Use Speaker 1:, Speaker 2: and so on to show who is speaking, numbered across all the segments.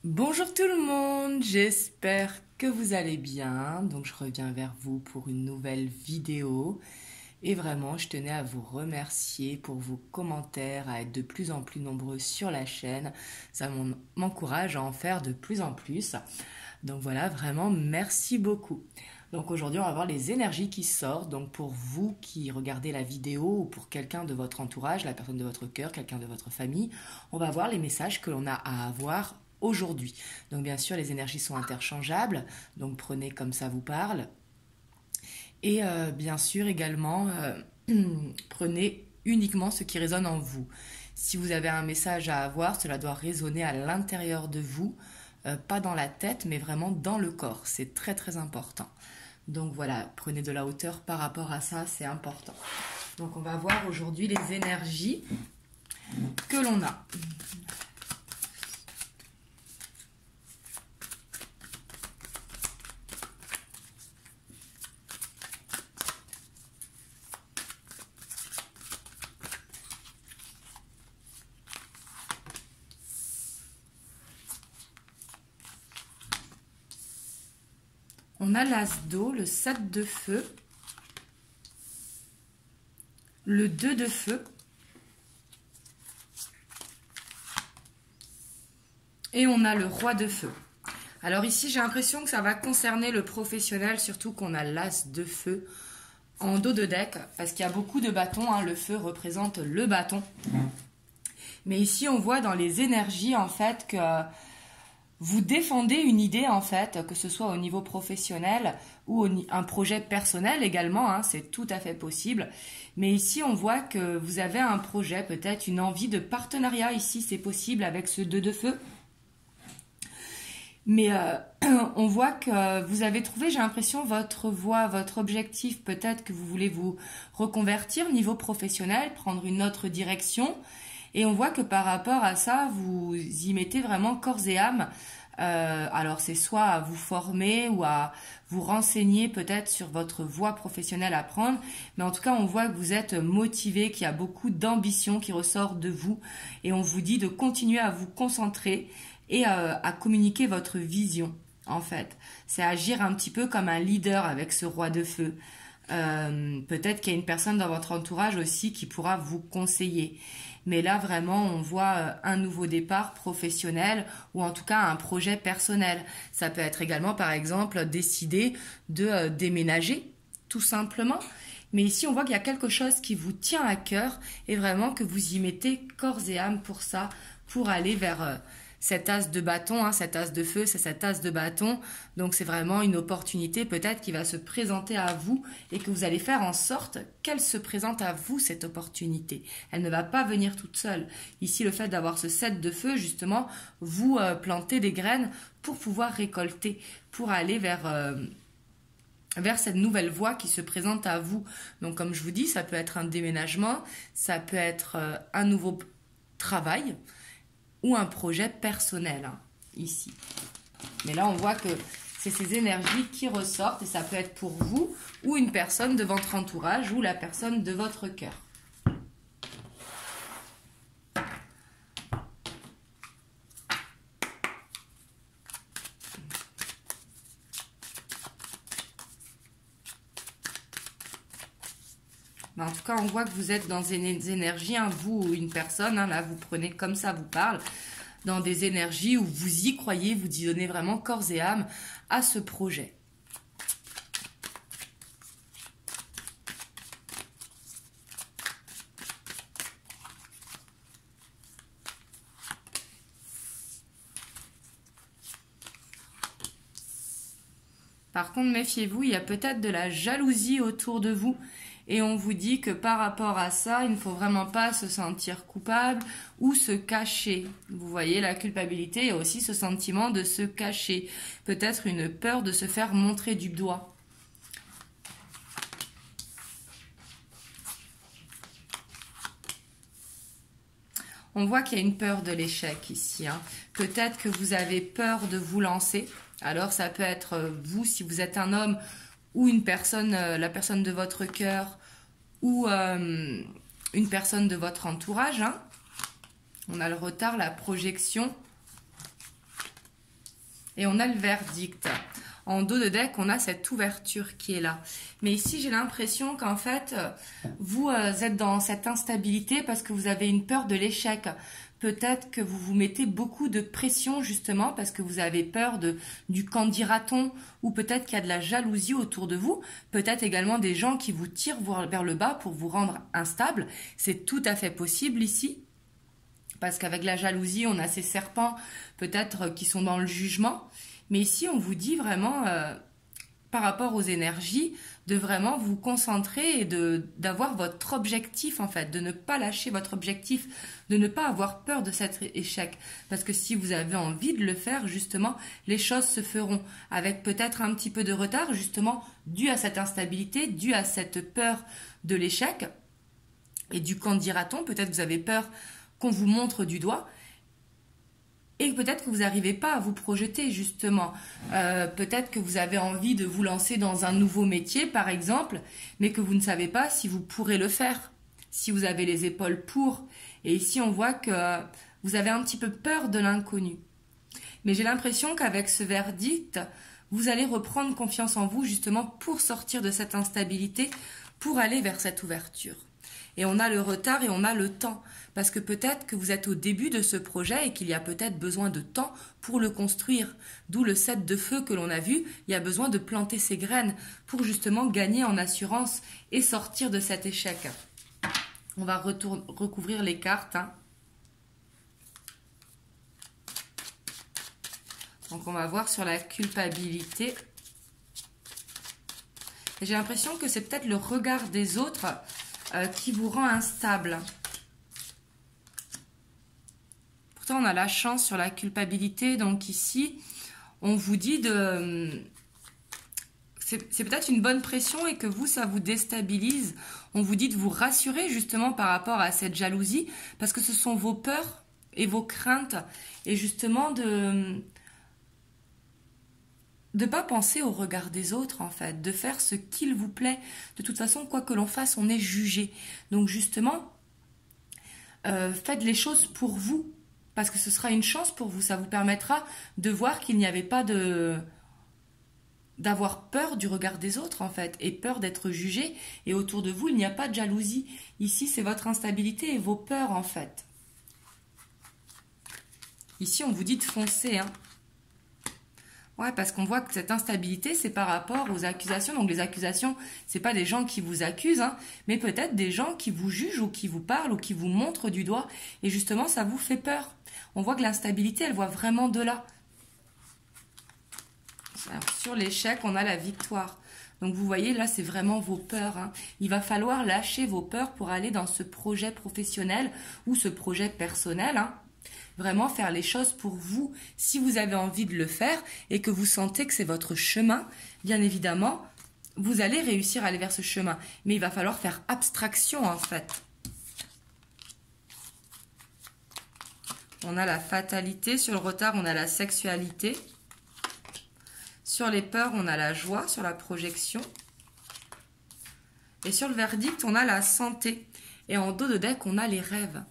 Speaker 1: Bonjour tout le monde, j'espère que vous allez bien. Donc je reviens vers vous pour une nouvelle vidéo. Et vraiment, je tenais à vous remercier pour vos commentaires, à être de plus en plus nombreux sur la chaîne. Ça m'encourage à en faire de plus en plus. Donc voilà, vraiment, merci beaucoup. Donc aujourd'hui, on va voir les énergies qui sortent. Donc pour vous qui regardez la vidéo ou pour quelqu'un de votre entourage, la personne de votre cœur, quelqu'un de votre famille, on va voir les messages que l'on a à avoir aujourd'hui. Donc bien sûr, les énergies sont interchangeables. Donc prenez comme ça vous parle. Et bien sûr également, prenez uniquement ce qui résonne en vous. Si vous avez un message à avoir, cela doit résonner à l'intérieur de vous, pas dans la tête, mais vraiment dans le corps. C'est très très important. Donc voilà, prenez de la hauteur par rapport à ça, c'est important. Donc on va voir aujourd'hui les énergies que l'on a. On a l'as d'eau, le 7 de feu, le 2 de feu et on a le roi de feu. Alors ici, j'ai l'impression que ça va concerner le professionnel, surtout qu'on a l'as de feu en dos de deck, parce qu'il y a beaucoup de bâtons, hein. Le feu représente le bâton. Mais ici, on voit dans les énergies, en fait, que vous défendez une idée, en fait, que ce soit au niveau professionnel ou un projet personnel également, hein, c'est tout à fait possible. Mais ici, on voit que vous avez un projet, peut-être une envie de partenariat. Ici, c'est possible avec ce 2 de feu. Mais on voit que vous avez trouvé, j'ai l'impression, votre voie, votre objectif. Peut-être que vous voulez vous reconvertir niveau professionnel, prendre une autre direction. Et on voit que par rapport à ça, vous y mettez vraiment corps et âme. Alors c'est soit à vous former ou à vous renseigner peut-être sur votre voie professionnelle à prendre. Mais en tout cas, on voit que vous êtes motivé, qu'il y a beaucoup d'ambition qui ressort de vous. Et on vous dit de continuer à vous concentrer et à communiquer votre vision, en fait. C'est agir un petit peu comme un leader avec ce roi de feu. Peut-être qu'il y a une personne dans votre entourage aussi qui pourra vous conseiller. Mais là, vraiment, on voit un nouveau départ professionnel ou en tout cas un projet personnel. Ça peut être également, par exemple, décider de déménager, tout simplement. Mais ici, on voit qu'il y a quelque chose qui vous tient à cœur et vraiment que vous y mettez corps et âme pour ça, pour aller vers cet as de bâton, hein, cet as de feu, c'est cet as de bâton. Donc c'est vraiment une opportunité peut-être qui va se présenter à vous et que vous allez faire en sorte qu'elle se présente à vous, cette opportunité. Elle ne va pas venir toute seule. Ici, le fait d'avoir ce 7 de feu, justement, vous plantez des graines pour pouvoir récolter, pour aller vers cette nouvelle voie qui se présente à vous. Donc comme je vous dis, ça peut être un déménagement, ça peut être un nouveau travail, ou un projet personnel, hein, ici. Mais là, on voit que c'est ces énergies qui ressortent et ça peut être pour vous ou une personne de votre entourage ou la personne de votre cœur. Mais en tout cas, on voit que vous êtes dans des énergies, hein, vous ou une personne, hein, là, vous prenez comme ça, vous parle, dans des énergies où vous y croyez, vous y donnez vraiment corps et âme à ce projet. Par contre, méfiez-vous, il y a peut-être de la jalousie autour de vous. Et on vous dit que par rapport à ça, il ne faut vraiment pas se sentir coupable ou se cacher. Vous voyez, la culpabilité, il y a aussi ce sentiment de se cacher. Peut-être une peur de se faire montrer du doigt. On voit qu'il y a une peur de l'échec ici, hein. Peut-être que vous avez peur de vous lancer. Alors ça peut être vous, si vous êtes un homme, ou une personne, la personne de votre cœur, ou une personne de votre entourage, hein. On a le retard, la projection. Et on a le verdict. En dos de deck, on a cette ouverture qui est là. Mais ici, j'ai l'impression qu'en fait, vous êtes dans cette instabilité parce que vous avez une peur de l'échec. Peut-être que vous vous mettez beaucoup de pression justement parce que vous avez peur du qu'en dira-t-on, ou peut-être qu'il y a de la jalousie autour de vous. Peut-être également des gens qui vous tirent vers le bas pour vous rendre instable. C'est tout à fait possible ici. Parce qu'avec la jalousie, on a ces serpents peut-être qui sont dans le jugement. Mais ici, on vous dit vraiment, par rapport aux énergies, de vraiment vous concentrer et d'avoir votre objectif, en fait, de ne pas lâcher votre objectif, de ne pas avoir peur de cet échec. Parce que si vous avez envie de le faire, justement, les choses se feront avec peut-être un petit peu de retard, justement, dû à cette instabilité, dû à cette peur de l'échec. Et du qu'en dira-t-on, peut-être que vous avez peur qu'on vous montre du doigt. Et peut-être que vous n'arrivez pas à vous projeter, justement. Peut-être que vous avez envie de vous lancer dans un nouveau métier, par exemple, mais que vous ne savez pas si vous pourrez le faire, si vous avez les épaules pour. Et ici, on voit que vous avez un petit peu peur de l'inconnu. Mais j'ai l'impression qu'avec ce verdict, vous allez reprendre confiance en vous, justement, pour sortir de cette instabilité, pour aller vers cette ouverture. Et on a le retard et on a le temps. Parce que peut-être que vous êtes au début de ce projet et qu'il y a peut-être besoin de temps pour le construire. D'où le 7 de feu que l'on a vu. Il y a besoin de planter ses graines pour justement gagner en assurance et sortir de cet échec. On va recouvrir les cartes. Donc on va voir sur la culpabilité. Et j'ai l'impression que c'est peut-être le regard des autres qui vous rend instable. Pourtant, on a la chance sur la culpabilité. Donc ici, on vous dit de... C'est peut-être une bonne pression et que vous, ça vous déstabilise. On vous dit de vous rassurer justement par rapport à cette jalousie parce que ce sont vos peurs et vos craintes. Et justement de ne pas penser au regard des autres, en fait, de faire ce qu'il vous plaît. De toute façon, quoi que l'on fasse, on est jugé. Donc, justement, faites les choses pour vous, parce que ce sera une chance pour vous. Ça vous permettra de voir qu'il n'y avait pas d'avoir peur du regard des autres, en fait, et peur d'être jugé. Et autour de vous, il n'y a pas de jalousie. Ici, c'est votre instabilité et vos peurs, en fait. Ici, on vous dit de foncer, hein. Ouais, parce qu'on voit que cette instabilité, c'est par rapport aux accusations. Donc les accusations, c'est pas des gens qui vous accusent, hein, mais peut-être des gens qui vous jugent ou qui vous parlent ou qui vous montrent du doigt. Et justement, ça vous fait peur. On voit que l'instabilité, elle voit vraiment de là. Alors, sur l'échec, on a la victoire. Donc vous voyez, là, c'est vraiment vos peurs, hein. Il va falloir lâcher vos peurs pour aller dans ce projet professionnel ou ce projet personnel, hein. Vraiment faire les choses pour vous, si vous avez envie de le faire et que vous sentez que c'est votre chemin, bien évidemment, vous allez réussir à aller vers ce chemin. Mais il va falloir faire abstraction, en fait. On a la fatalité, sur le retard, on a la sexualité. Sur les peurs, on a la joie, sur la projection. Et sur le verdict, on a la santé. Et en dos de deck, on a les rêves.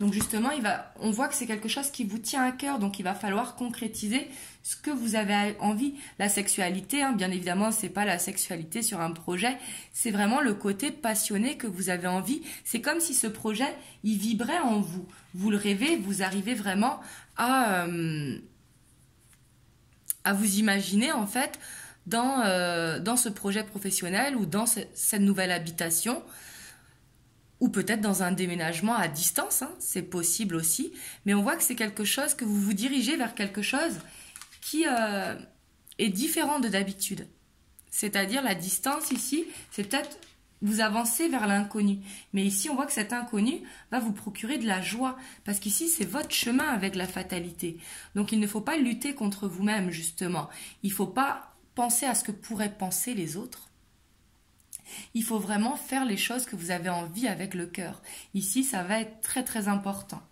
Speaker 1: Donc justement, on voit que c'est quelque chose qui vous tient à cœur, donc il va falloir concrétiser ce que vous avez envie. La sexualité, hein, bien évidemment, c'est pas la sexualité sur un projet, c'est vraiment le côté passionné que vous avez envie. C'est comme si ce projet, il vibrait en vous. Vous le rêvez, vous arrivez vraiment à vous imaginer en fait dans ce projet professionnel ou dans cette nouvelle habitation. Ou peut-être dans un déménagement à distance, hein, c'est possible aussi. Mais on voit que c'est quelque chose, que vous vous dirigez vers quelque chose qui est différent de d'habitude. C'est-à-dire la distance ici, c'est peut-être vous avancez vers l'inconnu. Mais ici, on voit que cet inconnu va vous procurer de la joie. Parce qu'ici, c'est votre chemin avec la fatalité. Donc il ne faut pas lutter contre vous-même, justement. Il ne faut pas penser à ce que pourraient penser les autres. Il faut vraiment faire les choses que vous avez envie avec le cœur. Ici, ça va être très très important.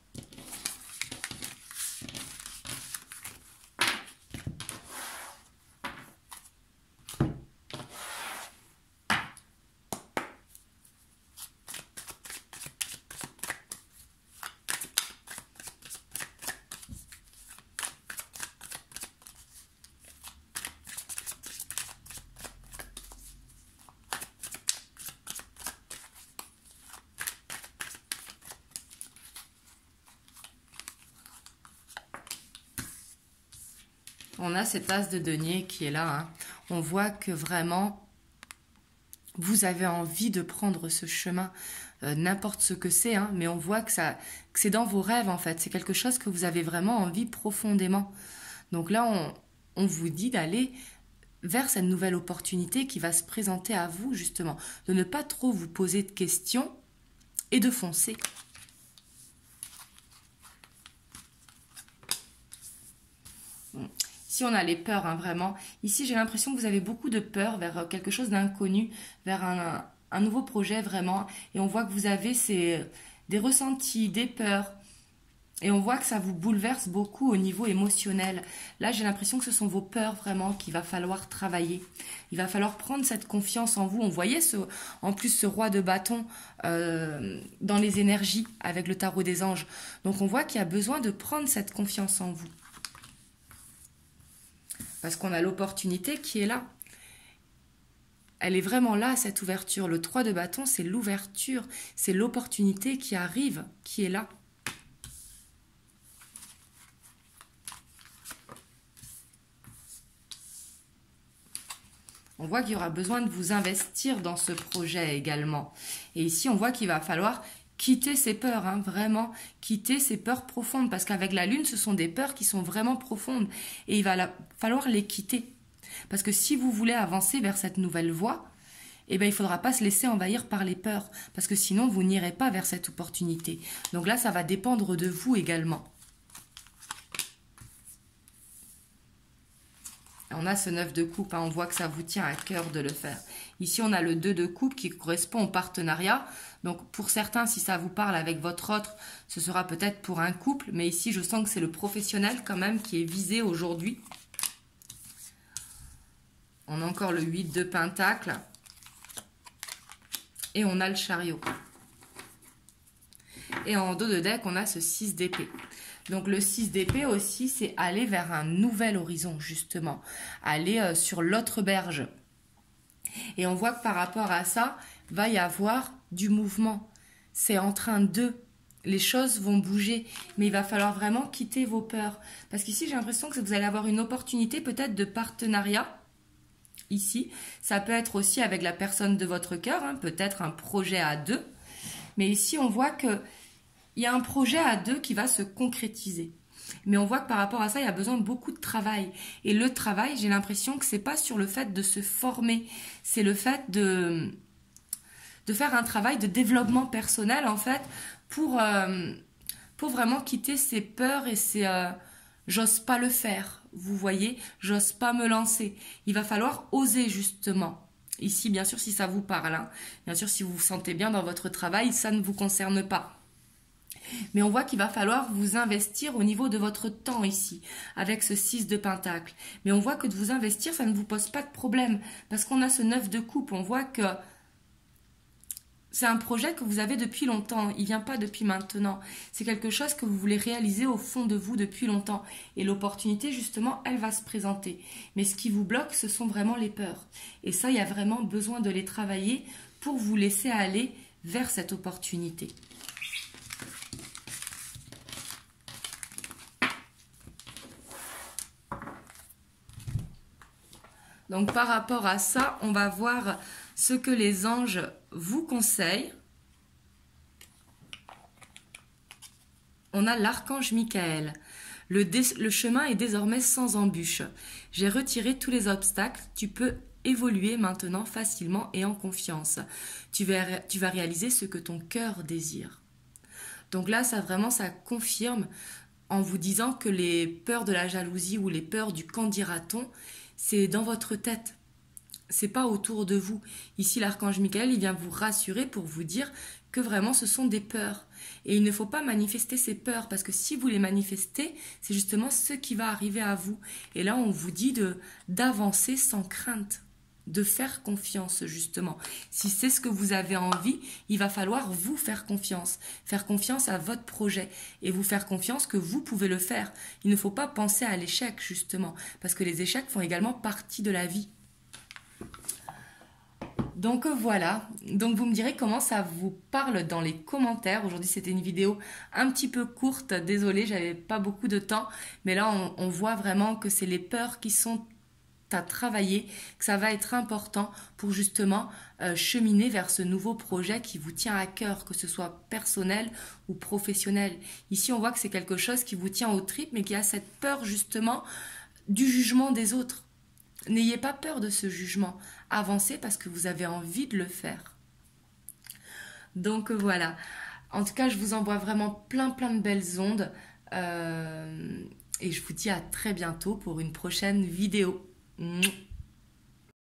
Speaker 1: On a cet as de denier qui est là. Hein. On voit que vraiment, vous avez envie de prendre ce chemin, n'importe ce que c'est, hein, mais on voit que c'est dans vos rêves en fait. C'est quelque chose que vous avez vraiment envie profondément. Donc là, on vous dit d'aller vers cette nouvelle opportunité qui va se présenter à vous justement. De ne pas trop vous poser de questions et de foncer. Ici, on a les peurs, hein, vraiment. Ici, j'ai l'impression que vous avez beaucoup de peur vers quelque chose d'inconnu, vers un nouveau projet, vraiment. Et on voit que vous avez des ressentis, des peurs. Et on voit que ça vous bouleverse beaucoup au niveau émotionnel. Là, j'ai l'impression que ce sont vos peurs, vraiment, qu'il va falloir travailler. Il va falloir prendre cette confiance en vous. On voyait en plus ce roi de bâton dans les énergies avec le tarot des anges. Donc, on voit qu'il y a besoin de prendre cette confiance en vous. Parce qu'on a l'opportunité qui est là. Elle est vraiment là, cette ouverture. Le 3 de bâton, c'est l'ouverture. C'est l'opportunité qui arrive, qui est là. On voit qu'il y aura besoin de vous investir dans ce projet également. Et ici, on voit qu'il va falloir quitter ces peurs, hein, vraiment, quitter ces peurs profondes, parce qu'avec la lune, ce sont des peurs qui sont vraiment profondes, et il va falloir les quitter. Parce que si vous voulez avancer vers cette nouvelle voie, eh bien, il ne faudra pas se laisser envahir par les peurs, parce que sinon, vous n'irez pas vers cette opportunité. Donc là, ça va dépendre de vous également. On a ce 9 de coupe, hein, on voit que ça vous tient à cœur de le faire. Ici, on a le 2 de coupe qui correspond au partenariat. Donc, pour certains, si ça vous parle avec votre autre, ce sera peut-être pour un couple. Mais ici, je sens que c'est le professionnel quand même qui est visé aujourd'hui. On a encore le 8 de pentacle. Et on a le chariot. Et en dos de deck, on a ce 6 d'épée. Donc le 6 d'épée aussi, c'est aller vers un nouvel horizon, justement. Aller sur l'autre berge. Et on voit que par rapport à ça, va y avoir du mouvement. C'est en train de... Les choses vont bouger, mais il va falloir vraiment quitter vos peurs. Parce qu'ici, j'ai l'impression que vous allez avoir une opportunité peut-être de partenariat. Ici, ça peut être aussi avec la personne de votre cœur, hein, peut-être un projet à deux. Mais ici, on voit que il y a un projet à deux qui va se concrétiser. Mais on voit que par rapport à ça, il y a besoin de beaucoup de travail. Et le travail, j'ai l'impression que c'est pas sur le fait de se former. C'est le fait de faire un travail de développement personnel, en fait, pour vraiment quitter ses peurs et ses j'ose pas le faire. Vous voyez, j'ose pas me lancer. Il va falloir oser, justement. Ici, bien sûr, si ça vous parle. Hein. Bien sûr, si vous vous sentez bien dans votre travail, ça ne vous concerne pas. Mais on voit qu'il va falloir vous investir au niveau de votre temps ici, avec ce 6 de pentacle. Mais on voit que de vous investir, ça ne vous pose pas de problème, parce qu'on a ce 9 de coupe. On voit que c'est un projet que vous avez depuis longtemps, il ne vient pas depuis maintenant. C'est quelque chose que vous voulez réaliser au fond de vous depuis longtemps. Et l'opportunité, justement, elle va se présenter. Mais ce qui vous bloque, ce sont vraiment les peurs. Et ça, il y a vraiment besoin de les travailler pour vous laisser aller vers cette opportunité. Donc par rapport à ça, on va voir ce que les anges vous conseillent. On a l'archange Michael. Le chemin est désormais sans embûche. J'ai retiré tous les obstacles. Tu peux évoluer maintenant facilement et en confiance. Tu vas réaliser ce que ton cœur désire. Donc là, ça confirme en vous disant que les peurs de la jalousie ou les peurs du qu'en dira-t-on, c'est dans votre tête. C'est pas autour de vous. Ici, l'archange Michael, il vient vous rassurer pour vous dire que vraiment ce sont des peurs. Et il ne faut pas manifester ces peurs, parce que si vous les manifestez, c'est justement ce qui va arriver à vous. Et là, on vous dit d'avancer sans crainte, de faire confiance, justement. Si c'est ce que vous avez envie, il va falloir vous faire confiance à votre projet, et vous faire confiance que vous pouvez le faire. Il ne faut pas penser à l'échec, justement, parce que les échecs font également partie de la vie. Donc voilà, donc vous me direz comment ça vous parle dans les commentaires. Aujourd'hui c'était une vidéo un petit peu courte, désolée, j'avais pas beaucoup de temps, mais là on voit vraiment que c'est les peurs qui sont à travailler, que ça va être important pour justement cheminer vers ce nouveau projet qui vous tient à cœur, que ce soit personnel ou professionnel. Ici on voit que c'est quelque chose qui vous tient aux tripes, mais qui a cette peur justement du jugement des autres. N'ayez pas peur de ce jugement. Avancez parce que vous avez envie de le faire. Donc voilà. En tout cas, je vous envoie vraiment plein de belles ondes. Et je vous dis à très bientôt pour une prochaine vidéo. Mouah.